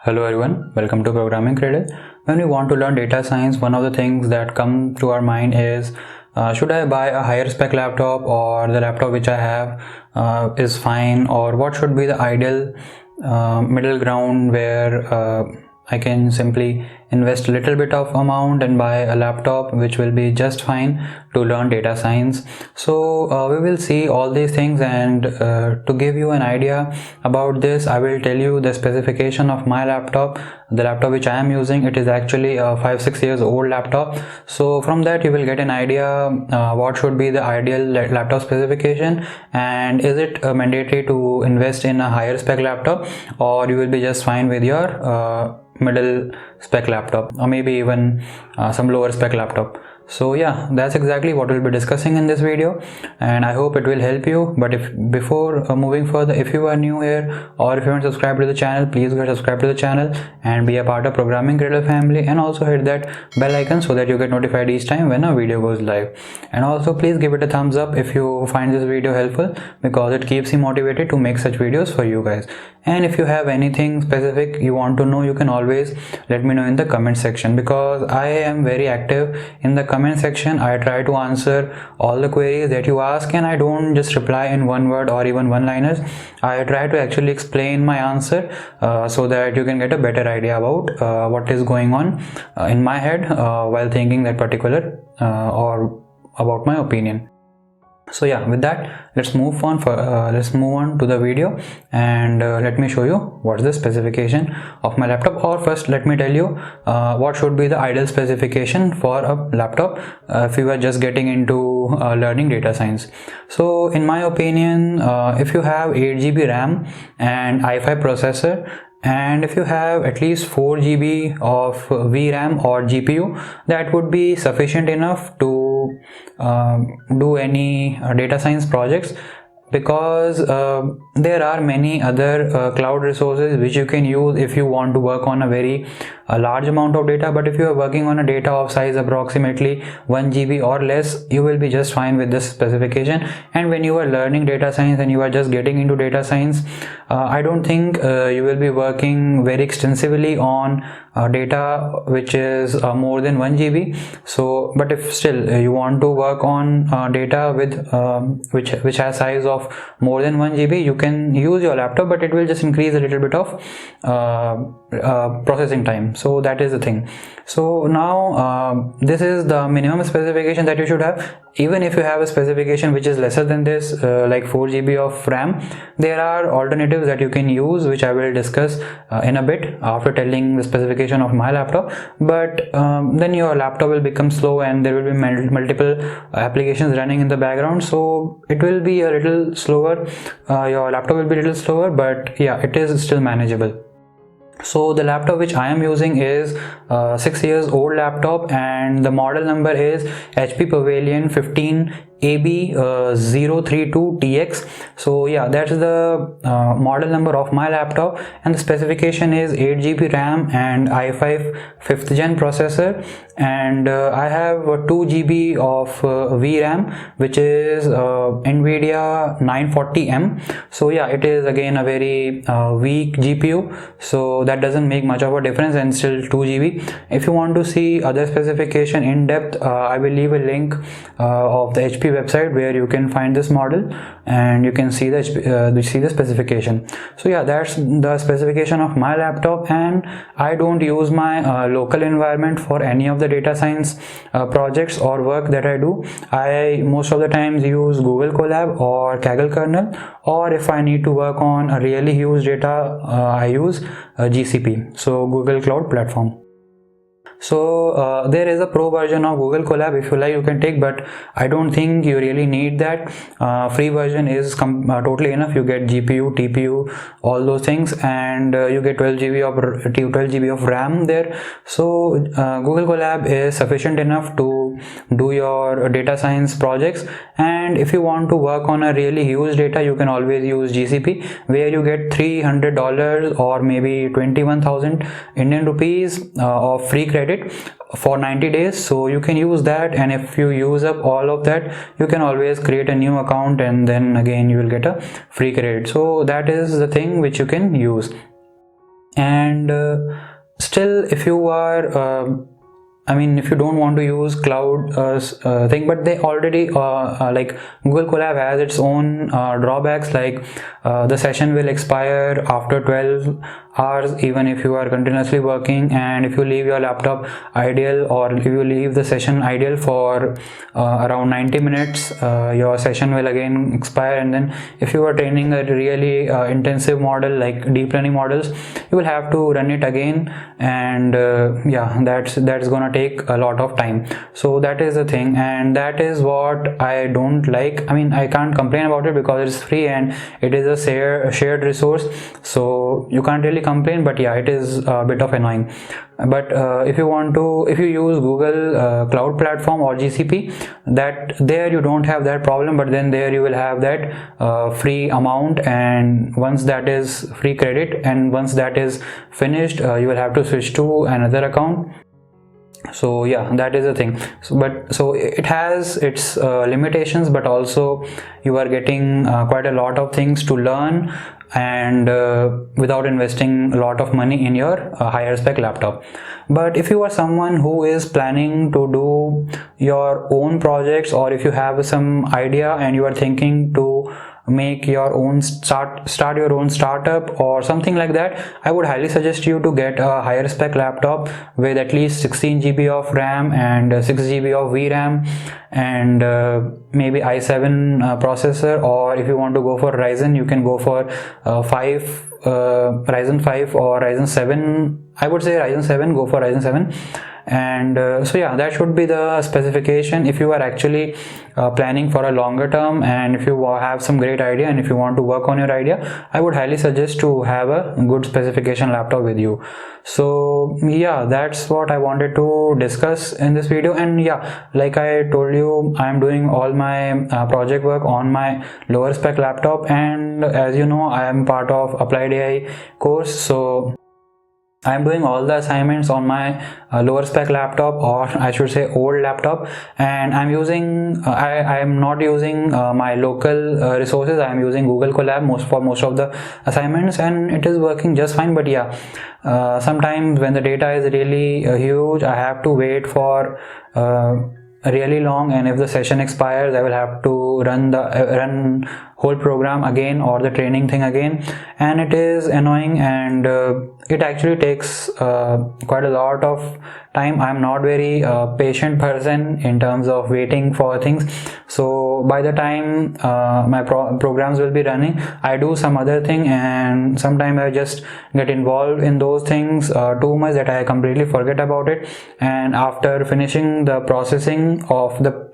Hello everyone, welcome to Programming Cradle. When we want to learn data science, one of the things that come to our mind is should I buy a higher spec laptop, or the laptop which I have is fine, or what should be the ideal middle ground where I can simply invest a little bit of amount and buy a laptop which will be just fine to learn data science. So we will see all these things, and to give you an idea about this, I will tell you the specification of my laptop. The laptop which I am using, it is actually a 5-6 years old laptop. So from that you will get an idea what should be the ideal laptop specification, and is it mandatory to invest in a higher spec laptop, or you will be just fine with your middle spec laptop, or maybe even some lower spec laptop. So yeah, that's exactly what we'll be discussing in this video, and I hope it will help you. But if before moving further, if you are new here or if you haven't subscribed to the channel, please go subscribe to the channel and be a part of Programming Cradle family, and also hit that bell icon so that you get notified each time when a video goes live. And also please give it a thumbs up if you find this video helpful, because it keeps me motivated to make such videos for you guys. And if you have anything specific you want to know, you can always let me know in the comment section, because I am very active in the comment section. I try to answer all the queries that you ask, and I don't just reply in one word or even one liners. I try to actually explain my answer so that you can get a better idea about what is going on in my head while thinking that particular or about my opinion. So yeah, with that, let's move on to the video, and let me show you what's the specification of my laptop. Or first, let me tell you what should be the ideal specification for a laptop if you are just getting into learning data science. So in my opinion, if you have 8 GB RAM and i5 processor, and if you have at least 4 GB of VRAM or GPU, that would be sufficient enough to do any data science projects, because there are many other cloud resources which you can use if you want to work on a large amount of data. But if you are working on a data of size approximately 1 GB or less, you will be just fine with this specification. And when you are learning data science and you are just getting into data science, I don't think you will be working very extensively on data which is more than 1 GB. So but if still you want to work on data with which has size of more than 1 GB, you can use your laptop, but it will just increase a little bit of processing time. So that is the thing. So now this is the minimum specification that you should have. Even if you have a specification which is lesser than this, like 4 GB of RAM, there are alternatives that you can use, which I will discuss in a bit after telling the specification of my laptop. But then your laptop will become slow, and there will be multiple applications running in the background, so it will be a little slower. Your laptop will be a little slower, but yeah, it is still manageable. So the laptop which I am using is 6 years old laptop, and the model number is HP Pavilion 15 AB032TX. So yeah, that's the model number of my laptop, and the specification is 8 GB RAM and i5 5th gen processor, and I have 2 GB of VRAM, which is NVIDIA 940M. So yeah, it is again a very weak GPU, so that doesn't make much of a difference, and still 2 GB. If you want to see other specification in depth, I will leave a link of the HP website where you can find this model and you can see the specification. So yeah, that's the specification of my laptop, and I don't use my local environment for any of the data science projects or work that I do. I most of the times use Google Colab or Kaggle kernel, or if I need to work on a really huge data, I use GCP, so Google Cloud Platform. So there is a pro version of Google Colab. If you like, you can take, but I don't think you really need that. Free version is totally enough. You get GPU, TPU, all those things, and you get 12 GB of RAM there. So Google Colab is sufficient enough to do your data science projects. And if you want to work on a really huge data, you can always use GCP, where you get $300 or maybe 21,000 Indian rupees of free credit for 90 days. So you can use that, and if you use up all of that, you can always create a new account, and then again you will get a free credit. So that is the thing which you can use. And still, if you are if you don't want to use cloud thing, but they already like Google Colab has its own drawbacks, like the session will expire after 12 hours even if you are continuously working, and if you leave your laptop idle, or if you leave the session idle for around 90 minutes, your session will again expire. And then if you are training a really intensive model like deep learning models, you will have to run it again, and yeah, that's gonna take a lot of time. So that is the thing, and that is what I don't like. I mean, I can't complain about it because it's free and it is a shared resource, so you can't really complain. But yeah, it is a bit of annoying. But if you use Google Cloud Platform or GCP, that there you don't have that problem, but then there you will have that free amount, and once that is free credit, and once that is finished, you will have to switch to another account. So yeah, that is the thing. So it has its limitations, but also you are getting quite a lot of things to learn, and without investing a lot of money in your higher spec laptop. But if you are someone who is planning to do your own projects, or if you have some idea and you are thinking to make your own start your own startup or something like that, I would highly suggest you to get a higher spec laptop with at least 16 GB of RAM and 6 GB of VRAM, and maybe i7 processor. Or if you want to go for Ryzen, you can go for Ryzen 5 or Ryzen 7. I would say Ryzen 7, go for Ryzen 7. And so yeah, that should be the specification if you are actually planning for a longer term, and if you have some great idea and if you want to work on your idea, I would highly suggest to have a good specification laptop with you. So yeah, that's what I wanted to discuss in this video. And yeah, like I told you, I am doing all my project work on my lower spec laptop, and as you know, I am part of Applied AI course, so I am doing all the assignments on my lower spec laptop, or I should say old laptop, and I'm using I am not using my local resources. I am using Google Colab for most of the assignments, and it is working just fine. But yeah, sometimes when the data is really huge, I have to wait for really long, and if the session expires, I will have to run whole program again, or the training thing again, and it is annoying, and it actually takes quite a lot of time. I'm not very patient person in terms of waiting for things, so by the time my programs will be running, I do some other thing, and sometimes I just get involved in those things too much that I completely forget about it. And after finishing the processing of the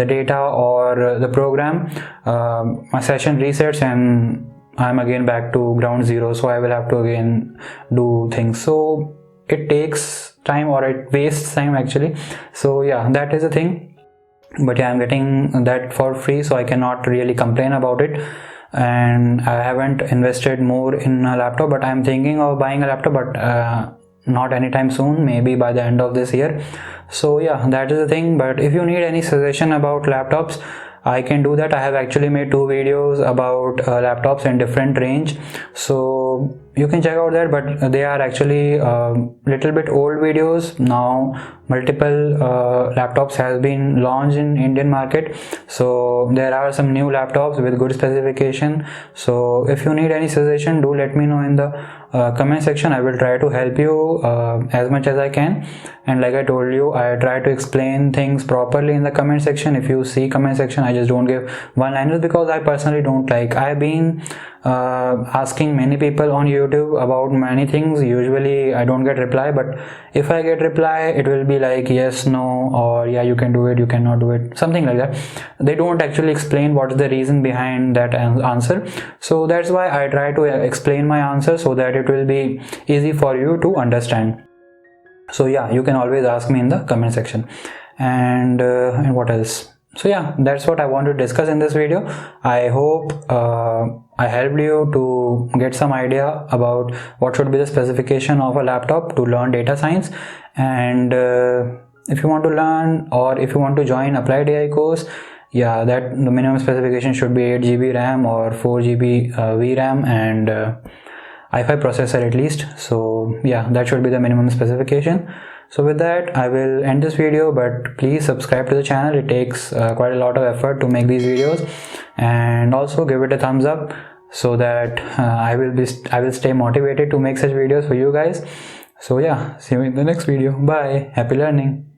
data or the program, my session resets and I'm again back to ground zero, so I will have to again do things. So it takes time, or it wastes time actually. So yeah, that is the thing. But yeah, I'm getting that for free, so I cannot really complain about it. And I haven't invested more in a laptop, but I'm thinking of buying a laptop, but not anytime soon, maybe by the end of this year. So yeah, that is the thing. But if you need any suggestion about laptops, I can do that. I have actually made 2 videos about laptops in different range, so you can check out that. But they are actually little bit old videos. Now multiple laptops has been launched in Indian market, so there are some new laptops with good specification. So if you need any suggestion, do let me know in the comment section. I will try to help you as much as I can. And like I told you, I try to explain things properly in the comment section. If you see comment section, I just don't give one-liners, because I personally don't like. I've been asking many people on YouTube about many things. Usually I don't get reply, but if I get reply, it will be like yes, no, or yeah, you can do it, you cannot do it, something like that. They don't actually explain what is the reason behind that answer. So that's why I try to explain my answer so that it will be easy for you to understand. So yeah, you can always ask me in the comment section. And what else? So yeah, that's what I want to discuss in this video. I hope I helped you to get some idea about what should be the specification of a laptop to learn data science. And if you want to learn, or if you want to join Applied AI course, yeah, that the minimum specification should be 8 GB RAM or 4 GB VRAM, and i5 processor at least. So yeah, that should be the minimum specification. So with that, I will end this video, but please subscribe to the channel. It takes quite a lot of effort to make these videos, and also give it a thumbs up so that I will stay motivated to make such videos for you guys. So yeah, see you in the next video. Bye. Happy learning.